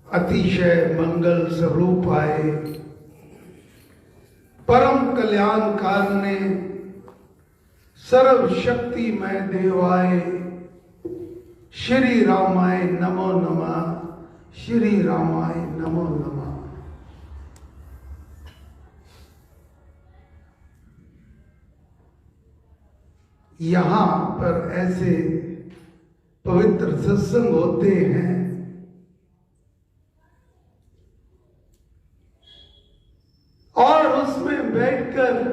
अतिशय मंगल स्वरूप आए, परम कल्याण कारने, सर्व शक्तिमय देवाय, श्री रामाय नमो नमः, श्री रामाय नमो नमः। यहाँ पर ऐसे पवित्र सत्संग होते हैं और उसमें बैठकर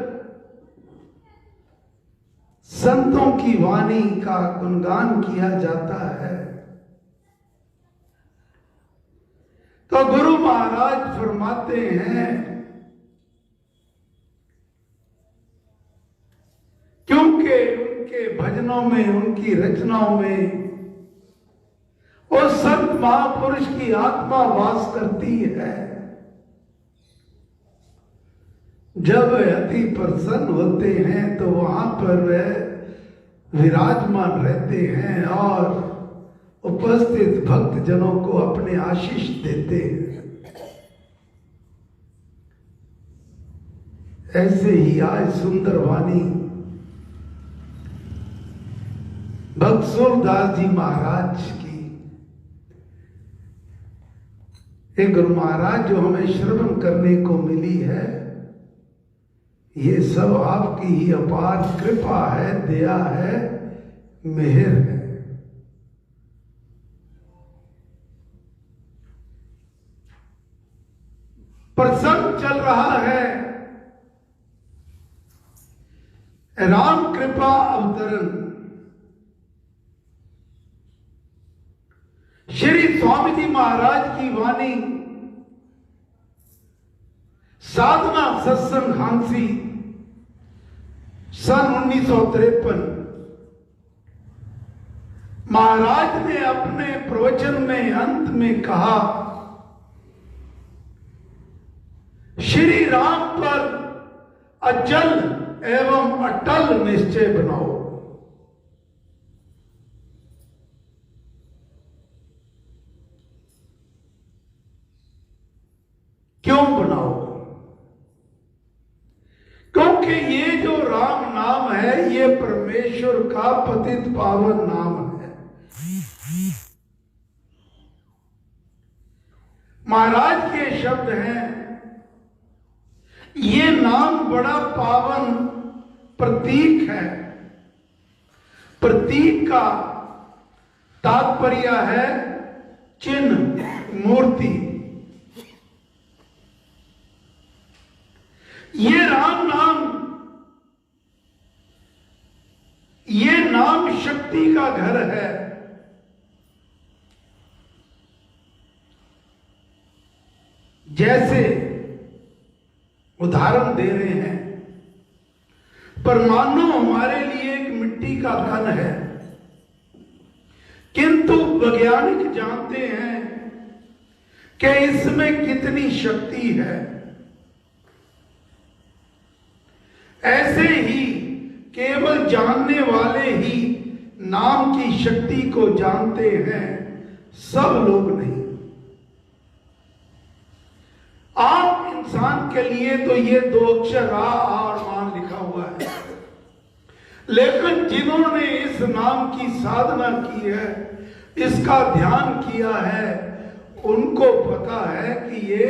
संतों की वाणी का गुणगान किया जाता है, तो गुरु महाराज फरमाते हैं, क्योंकि उनके भजनों में, उनकी रचनाओं में उस संत महापुरुष की आत्मा वास करती है। जब अति प्रसन्न होते हैं तो वहां पर वह विराजमान रहते हैं और उपस्थित भक्त जनों को अपने आशीष देते हैं। ऐसे ही आज सुंदर वाणी भक्त सूरदास जी महाराज की, हे गुरु महाराज, जो हमें श्रवण करने को मिली है, ये सब आपकी ही अपार कृपा है, दया है, मेहर है। प्रसंग चल रहा है राम कृपा अवतरण। श्री स्वामी जी महाराज की वाणी साधना सत्संग हांसी सन 1953। महाराज ने अपने प्रवचन में अंत में कहा, श्री राम पर अचल एवं अटल निश्चय बनाओ। क्यों बनाओ? क्योंकि ये जो राम नाम है, ये परमेश्वर का पतित पावन नाम है। महाराज के शब्द हैं, ये नाम बड़ा पावन प्रतीक है। प्रतीक का तात्पर्य है चिन्ह, मूर्ति। ये राम नाम, ये नाम शक्ति का घर है। जैसे उदाहरण दे रहे हैं, परमाणु हमारे लिए एक मिट्टी का कण है, किंतु वैज्ञानिक जानते हैं कि इसमें कितनी शक्ति है। ऐसे ही केवल जानने वाले ही नाम की शक्ति को जानते हैं, सब लोग नहीं। आम इंसान के लिए तो ये दो अक्षर आ और मान लिखा हुआ है, लेकिन जिन्होंने इस नाम की साधना की है, इसका ध्यान किया है, उनको पता है कि ये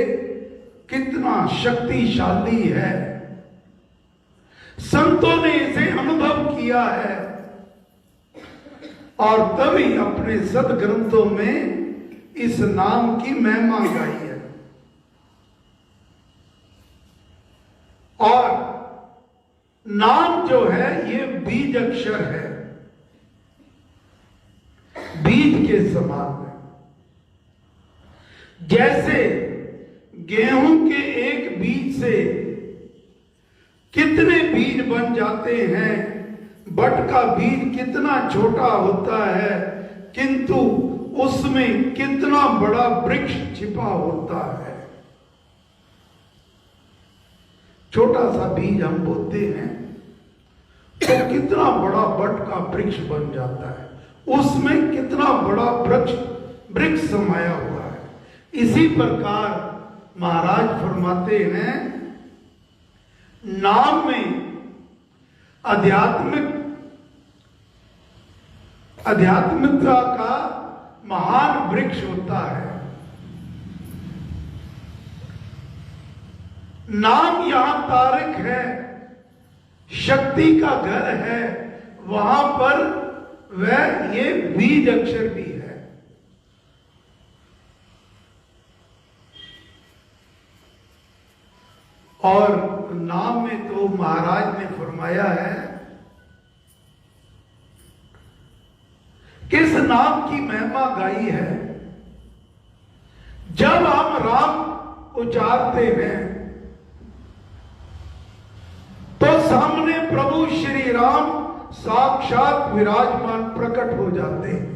कितना शक्तिशाली है। संतों ने इसे अनुभव किया है और तभी अपने सदग्रंथों में इस नाम की महिमा गाई है। और नाम जो है ये बीज अक्षर है, बीज के समान है। जैसे गेहूं के एक बीज से कितने बीज बन जाते हैं, बट का बीज कितना छोटा होता है, किंतु उसमें कितना बड़ा वृक्ष छिपा होता है। छोटा सा बीज हम बोते हैं तो कितना बड़ा बट का वृक्ष बन जाता है, उसमें कितना बड़ा वृक्ष समाया हुआ है। इसी प्रकार महाराज फरमाते हैं, नाम में आध्यात्मिकता का महान वृक्ष होता है। नाम यहां तारक है, शक्ति का घर है, वहां पर वह ये बीज अक्षर भी है। और नाम में तो महाराज ने फरमाया है, किस नाम की महिमा गाई है। जब हम राम उचारते हैं तो सामने प्रभु श्री राम साक्षात विराजमान प्रकट हो जाते हैं।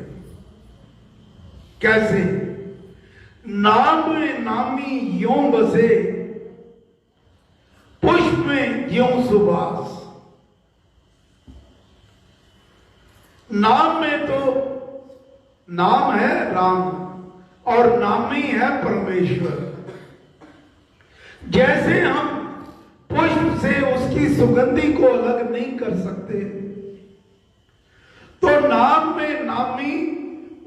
कैसे? नाम में नामी यों बसे, पुष्प में ज्यों सुबास। नाम में तो नाम है राम और नामी है परमेश्वर। जैसे हम पुष्प से उसकी सुगंधि को अलग नहीं कर सकते, तो नाम में नामी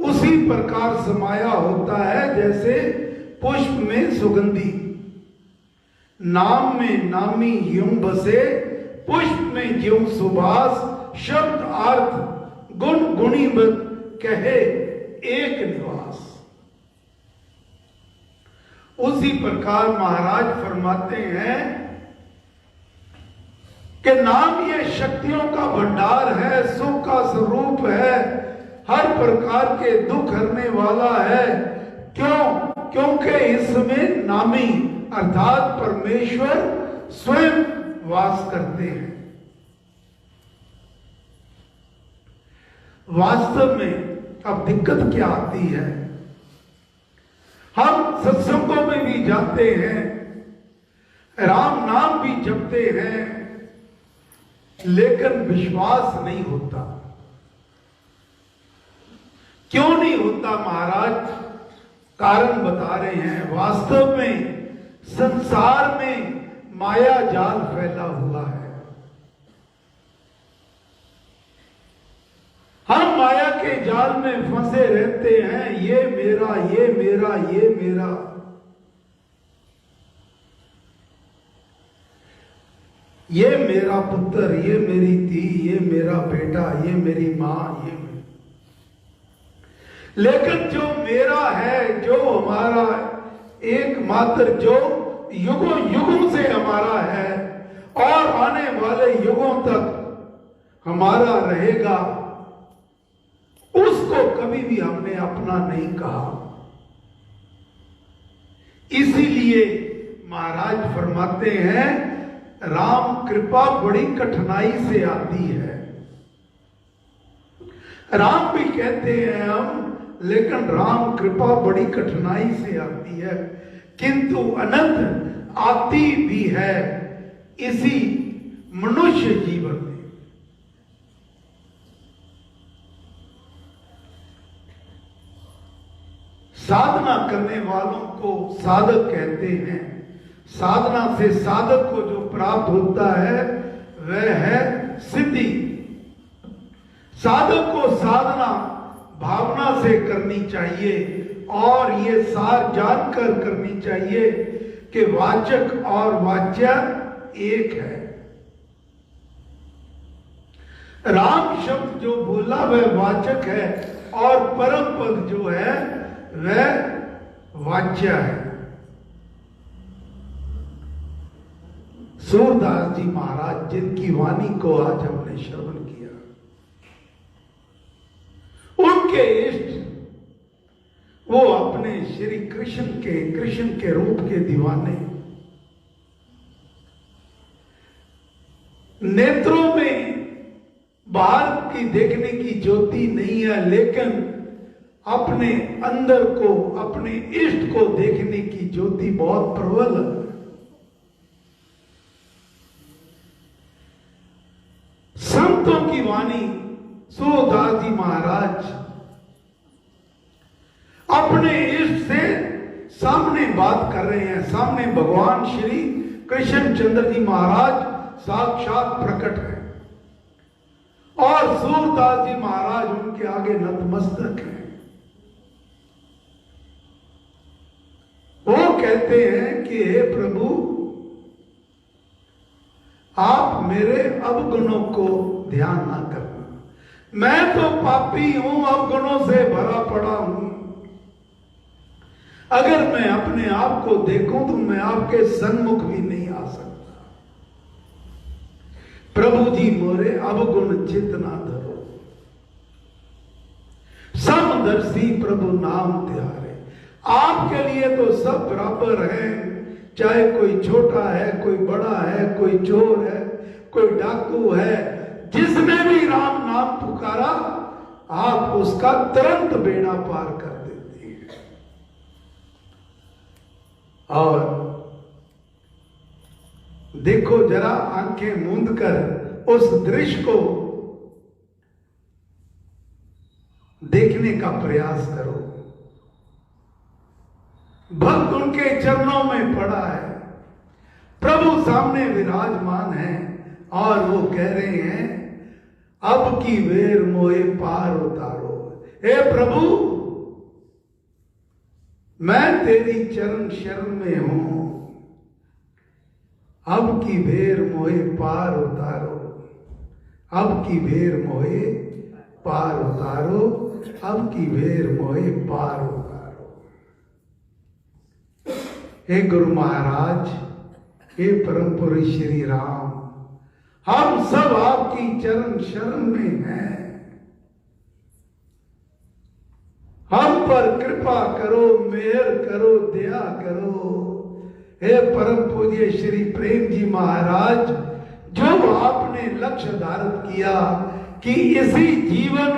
उसी प्रकार समाया होता है जैसे पुष्प में सुगंधि। नाम में नामी यूं बसे, पुष्प में ज्यों सुबास। शब्द अर्थ गुण गुणीबद्ध कहे एक निवास। उसी प्रकार महाराज फरमाते हैं कि नाम ये शक्तियों का भंडार है, सुख का स्वरूप है, हर प्रकार के दुख हरने वाला है। क्यों? क्योंकि इसमें नामी अर्थात परमेश्वर स्वयं वास करते हैं। वास्तव में अब दिक्कत क्या आती है, हम सत्संगों में भी जाते हैं, राम नाम भी जपते हैं, लेकिन विश्वास नहीं होता। क्यों नहीं होता महाराज? कारण बता रहे हैं। वास्तव में संसार में माया जाल फैला हुआ है। हम माया के जाल में फंसे रहते हैं। ये मेरा, ये मेरा, ये मेरा। ये मेरा पुत्र, ये मेरी धी, ये मेरा बेटा, ये मेरी मां, ये लेकिन जो मेरा है, जो हमारा एकमात्र, जो युगों युगों से हमारा है और आने वाले युगों तक हमारा रहेगा, उसको कभी भी हमने अपना नहीं कहा। इसीलिए महाराज फरमाते हैं, राम कृपा बड़ी कठिनाई से आती है। राम भी कहते हैं हम, लेकिन राम कृपा बड़ी कठिनाई से आती है, किंतु अनंत आती भी है इसी मनुष्य जीवन में। साधना करने वालों को साधक कहते हैं। साधना से साधक को जो प्राप्त होता है वह है सिद्धि। साधक को साधना भावना से करनी चाहिए और ये सार जानकर करनी चाहिए कि वाचक और वाच्य एक है। राम शब्द जो बोला वह वाचक है और परम पद जो है वह वाच्य है। सूरदास जी महाराज, जिनकी वाणी को आज हमने श्रवण किया, उनके इष्ट वो अपने श्री कृष्ण के रूप के दीवाने। नेत्रों में बाहर की देखने की ज्योति नहीं है, लेकिन अपने अंदर को, अपने इष्ट को देखने की ज्योति बहुत प्रबल है। संतों की वाणी सूरदास जी महाराज अपने इष्ट से सामने बात कर रहे हैं, सामने भगवान श्री कृष्णचंद्र जी महाराज साक्षात प्रकट है और सूरदास जी महाराज उनके आगे नतमस्तक हैं। वो कहते हैं कि हे प्रभु, आप मेरे अवगुणों को ध्यान ना करना, मैं तो पापी हूं, अवगुणों से भरा पड़ा हूं। अगर मैं अपने आप को देखूं तो मैं आपके सन्मुख भी नहीं आ सकता। प्रभु जी मोरे अवगुण चित ना धरो, समदर्शी प्रभु नाम त्यारे। आपके लिए तो सब बराबर है, चाहे कोई छोटा है, कोई बड़ा है, कोई चोर है, कोई डाकू है, जिसने भी राम नाम पुकारा आप उसका तुरंत बेड़ा पार कर देते हैं। और देखो जरा आंखें मूंद कर उस दृश्य को देखने का प्रयास करो। भक्त उनके चरणों में पड़ा है, प्रभु सामने विराजमान है और वो कह रहे हैं अब की वेर मोहे पार उतारो। हे प्रभु, मैं तेरी चरण शरण में हूं, अब की वेर मोहे पार उतारो, अब की वेर मोहे पार उतारो, अब की वेर मोहे पार उतारो। हे गुरु महाराज, हे परम पुरुष श्री राम, हम सब आपकी चरण शरण में हैं, हम पर कृपा करो, मेहर करो, दया करो। हे परम पूज्य श्री प्रेम जी महाराज, जो आपने लक्ष्य धारित किया कि इसी जीवन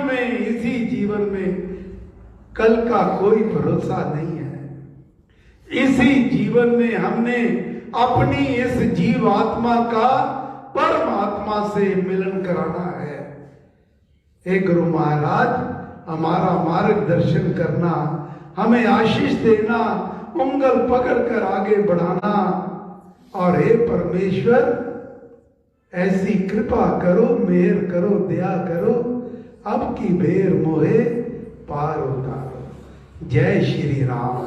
में कल का कोई भरोसा नहीं है, इसी जीवन में हमने अपनी इस जीवात्मा का परमात्मा से मिलन कराना है। हे गुरु महाराज, हमारा मार्गदर्शन करना, हमें आशीष देना, उंगल पकड़कर आगे बढ़ाना। और हे परमेश्वर, ऐसी कृपा करो, मेहर करो, दया करो, अब की बेर मोहे पार उतारो। जय श्री राम।